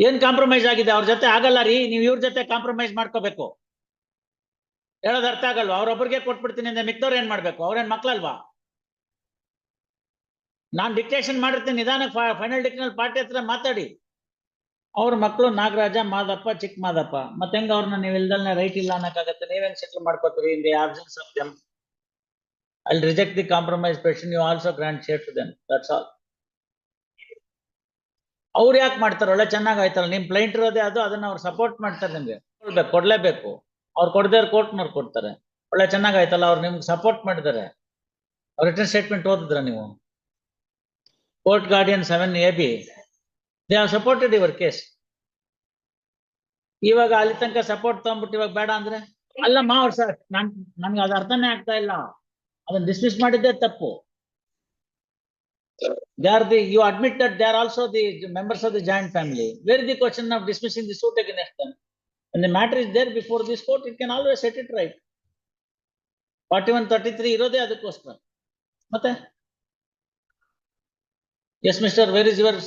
ಏನ್ ಕಾಂಪ್ರಮೈಸ್ ಆಗಿದೆ? ಅವ್ರ ಜೊತೆ ಆಗಲ್ಲ ರೀ, ನೀವು ಇವ್ರ ಜೊತೆ ಕಾಂಪ್ರಮೈಸ್ ಮಾಡ್ಕೋಬೇಕು. ಹೇಳೋದ್ ಅರ್ಥ ಆಗಲ್ವಾ? ಅವ್ರೊಬ್ರಿಗೆ ಕೊಟ್ಬಿಡ್ತೀನಿ ಅಂದ್ರೆ ಮಿಕ್ದವ್ರು ಏನ್ ಮಾಡ್ಬೇಕು? ಅವ್ರೇನ್ ಮಕ್ಳಲ್ವಾ? ನಾನ್ ಡಿಕ್ಟೇಷನ್ ಮಾಡಿರ್ತೀನಿ, ನಿಧಾನ ಫೈನಲ್ ಡಿಕ್ಟೇಷನ್ ಪಾರ್ಟಿ ಹತ್ರ ಮಾತಾಡಿ. ಅವ್ರ ಮಕ್ಕಳು ನಾಗರಾಜ, ಮಾದಪ್ಪ, ಚಿಕ್ಕ ಮಾದಪ್ಪ. ಮತ್ತೆ ಹೆಂಗ ಅವ್ರನ್ನ ನೀವು ಇಲ್ದಲ್ನೇ ರೈಟ್ ಇಲ್ಲ ಅನ್ನಕ್ಕಾಗತ್ತೆ? ನೀವೇನ್ ಸೆಟ್ಲ್ ಮಾಡ್ಕೋತೀರಿ? In the absence of them I'll reject the compromise petition. You also grant share to them. That's all. ಅವ್ರು ಯಾಕೆ ಮಾಡ್ತಾರೆ? ಒಳ್ಳೆ ಚೆನ್ನಾಗಾಯ್ತಲ್ಲ, ನಿಮ್ ಕ್ಲೈಂಟ್ ಇರೋದೇ ಅದು, ಅದನ್ನ ಅವ್ರು ಸಪೋರ್ಟ್ ಮಾಡ್ತಾರೆ. ನಿಮ್ಗೆ ಕೊಡ್ಲೇಬೇಕು. ಅವ್ರು ಕೊಡದೇ ಕೋರ್ಟ್ನವ್ರು ಕೊಡ್ತಾರೆ. ಒಳ್ಳೆ ಚೆನ್ನಾಗಾಯ್ತಲ್ಲ, ಅವ್ರು ನಿಮ್ಗೆ ಸಪೋರ್ಟ್ ಮಾಡಿದ್ದಾರೆ. ರಿಟರ್ನ್ ಸ್ಟೇಟ್ಮೆಂಟ್ ಓದಿದ್ರ ನೀವು? Court guardian 7AB, they have supported your case. ಇವಾಗ ಅಲ್ಲಿ ತನಕ ಸಪೋರ್ಟ್ ತಗೊಂಡ್ಬಿಟ್ಟು ಇವಾಗ ಬೇಡ ಅಂದ್ರೆ ಅಲ್ಲಮ್ಮ. ಅವ್ರು ಸರ್, ನನ್ಗೆ ಅದು ಅರ್ಥನೇ ಆಗ್ತಾ ಇಲ್ಲ. ಅದನ್ನ ಡಿಸ್ಮಿಸ್ ಮಾಡಿದ್ದೇ ತಪ್ಪು. You admit that they are also the members of the joint family. Where is the question of dismissing the suit against them? When the matter is there before this court, it can always set it right. 4133 ಇರೋದೇ ಅದಕ್ಕೋಸ್ಕರ. ಮತ್ತೆ yes, mister, where is yours?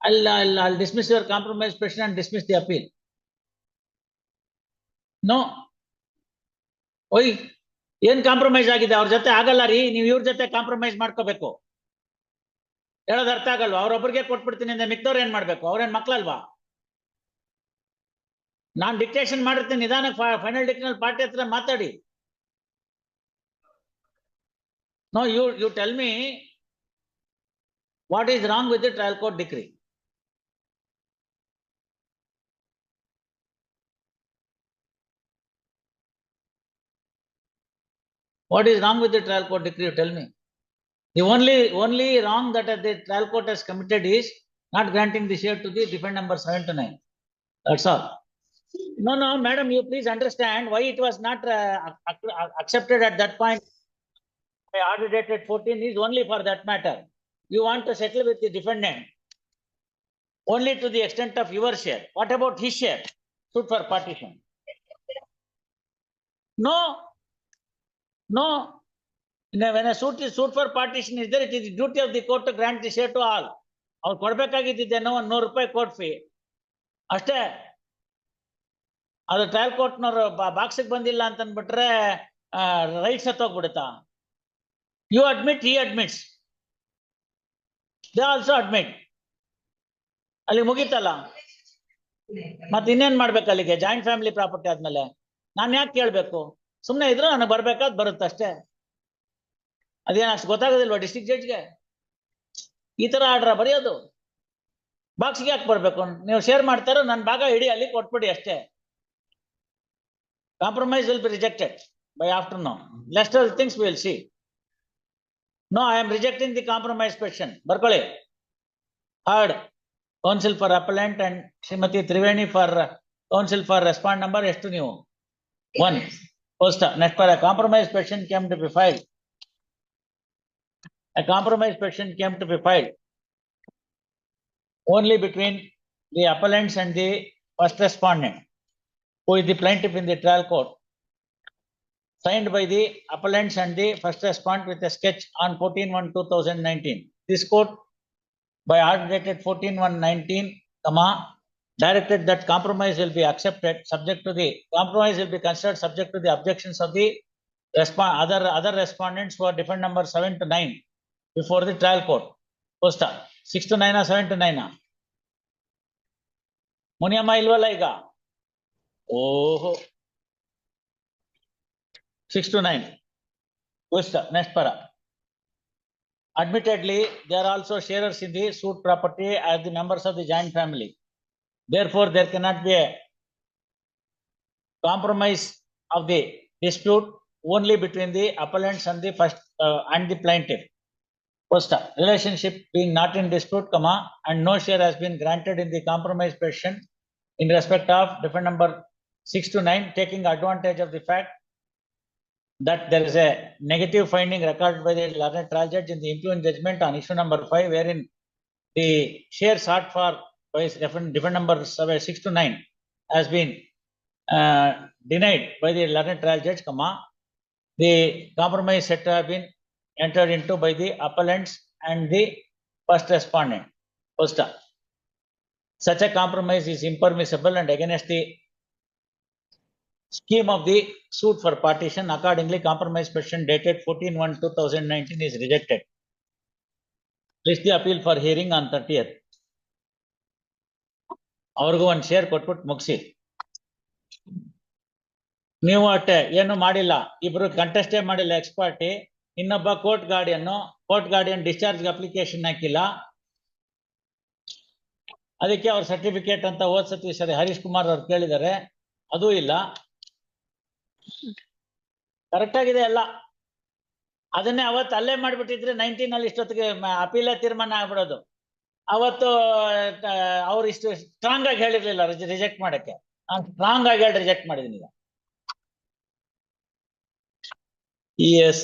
I'll dismiss your compromise petition and dismiss the appeal. No. ಓಯ್, ಏನ್ compromise ಆಗಿದೆ? ಅವ್ರ ಜೊತೆ ಆಗಲ್ಲ ರೀ, ನೀವು ಇವ್ರ ಜೊತೆ ಕಾಂಪ್ರಮೈಸ್ ಮಾಡ್ಕೋಬೇಕು. ಹೇಳೋದ್ ಅರ್ಥ ಆಗಲ್ವಾ? ಅವ್ರೊಬ್ರಿಗೆ ಕೊಟ್ಬಿಡ್ತೀನಿ ಅಂದ್ರೆ ಮಿಕ್ದವ್ರು ಏನ್ ಮಾಡ್ಬೇಕು? ಅವ್ರೇನ್ ಮಕ್ಳಲ್ವಾ? ನಾನ್ ಡಿಕ್ಟೇಷನ್ ಮಾಡಿರ್ತೀನಿ, ನಿಧಾನ ಫೈನಲ್ ಡಿಕ್ಟೇಷನ್ ಪಾರ್ಟಿ ಹತ್ರ ಮಾತಾಡಿ. No, you tell me what is wrong with the trial court decree. What is wrong with the trial court decree? You tell me. The only wrong that the trial court has committed is not granting the share to the defendant number 7 to 9. That's all. No, madam, you please understand why it was not accepted at that point. My order dated 14 is only for that matter. You want to settle with the defendant only to the extent of your share. What about his share? Suit for partition. No. When a suit for partition is there, it is the duty of the court to grant the share to all. ಅವ್ರು ಕೊಡ್ಬೇಕಾಗಿದ್ದೇನೋ ₹100 court fee ಅಷ್ಟೇ. ಅದು trial ಕೋರ್ಟ್ನವ್ರು ಬಾಕ್ಸಿಗೆ ಬಂದಿಲ್ಲ ಅಂತ ಅಂದ್ಬಿಟ್ರೆ rights ಹತ್ತೋಗ್ಬಿಡುತ್ತಾ? You admit, he admits. They also admit. ಅಲ್ಲಿ ಮುಗೀತಲ್ಲ. ಮತ್ತೆ ಇನ್ನೇನ್ ಮಾಡ್ಬೇಕು ಅಲ್ಲಿಗೆ? ಜಾಯಿಂಟ್ ಫ್ಯಾಮಿಲಿ ಪ್ರಾಪರ್ಟಿ ಆದ್ಮೇಲೆ ನಾನ್ ಯಾಕೆ ಕೇಳ್ಬೇಕು? ಸುಮ್ನೆ ಇದ್ರು ನನಗೆ ಬರ್ಬೇಕಾದ್ ಬರುತ್ತಷ್ಟೇ. ಅದೇನ ಅಷ್ಟು ಗೊತ್ತಾಗೋದಿಲ್ವಾ ಡಿಸ್ಟ್ರಿಕ್ಟ್ ಜಡ್ಜ್ಗೆ? ಈ ತರ ಆರ್ಡ್ರ ಬರೆಯೋದು? ಬಾಕ್ಸ್ಗೆ ಯಾಕೆ ಬರ್ಬೇಕು? ನೀವು ಶೇರ್ ಮಾಡ್ತಾರೋ ನನ್ನ ಭಾಗ ಇಡೀ ಅಲ್ಲಿ ಕೊಟ್ಬಿಡಿ ಅಷ್ಟೇ. Compromise will be rejected by afternoon. Rest of the things we will see. No, I am rejecting the compromise petition. Barkole. Heard. Counsel for appellant and Srimati Triveni for counsel for respond number ಎಷ್ಟು ನೀವು? 1. Post. Next for a compromise petition came to be filed. A compromise petition came to be filed only between the appellants and the first respondent, who is the plaintiff in the trial court, signed by the appellants and the first respondent with a sketch on 14/1/2019. This court, by order dated 14/1/19, directed that compromise will be accepted subject to the compromise will be considered subject to the objections of the other respondents who are defendant number 7 to 9 before the trial court. Posta 6 to 9 or 7 to 9? Muniyamma ಇಲ್ವಲ್ಲ ಈಗ? ಓಹೋ, 6 to 9. Next para. Admittedly, they are also sharers in the suit property as the members of the joint family. Therefore, there cannot be a compromise of the dispute only between the appellants and the first and the plaintiff. First, relationship being not in dispute, and no share has been granted in the compromise petition in respect of defendant number 6 to 9, taking advantage of the fact that there is a negative finding recorded by the learned trial judge in the influence judgment on issue number 5, wherein the share sought for by defendant number 6 to 9 has been denied by the learned trial judge, the compromise set have been entered into by the appellants and the first respondent. First, Such a compromise is impermissible and against the scheme of the suit for partition. Accordingly, compromise petition dated 14/1/2019 is rejected. Place the appeal for hearing on 30th. ಅವ್ರಿಗೂ ಒಂದು share ಕೊಟ್ಬಿಟ್ಟು ಮುಗಿಸಿ. ನೀವು ಅಷ್ಟೇ ಏನು ಮಾಡಿಲ್ಲ, ಇಬ್ರು ಕಂಟೆಸ್ಟೇ ಮಾಡಿಲ್ಲ ಎಕ್ಸ್ಪರ್ಟಿ. ಇನ್ನೊಬ್ಬ ಕೋರ್ಟ್ ಗಾರ್ಡಿಯನ್ ಡಿಸ್ಚಾರ್ಜ್ ಅಪ್ಲಿಕೇಶನ್ ಹಾಕಿಲ್ಲ, ಅದಕ್ಕೆ ಅವ್ರ ಸರ್ಟಿಫಿಕೇಟ್ ಅಂತ ಹೋದ್ಸತಿ ಸರಿ ಹರೀಶ್ ಕುಮಾರ್ ಅವ್ರು ಕೇಳಿದ್ದಾರೆ, ಅದೂ ಇಲ್ಲ. ಕರೆಕ್ಟ್ ಆಗಿದೆ ಎಲ್ಲ. ಅದನ್ನೇ ಅವತ್ತು ಅಲ್ಲೇ ಮಾಡ್ಬಿಟ್ಟಿದ್ರೆ 19 ಅಲ್ಲಿ ಇಷ್ಟೊತ್ತಿಗೆ ಅಪೀಲೇ ತೀರ್ಮಾನ ಆಗ್ಬಿಡೋದು. ಅವತ್ತು ಅವ್ರು ಇಷ್ಟು ಸ್ಟ್ರಾಂಗ್ ಆಗಿ ಹೇಳಿರ್ಲಿಲ್ಲ ರಿಜೆಕ್ಟ್ ಮಾಡಕ್ಕೆ, ನಾನು ಸ್ಟ್ರಾಂಗ್ ಆಗಿ ಹೇಳಿ ರಿಜೆಕ್ಟ್ ಮಾಡಿದೀನಿ ಈಗ. ಎಸ್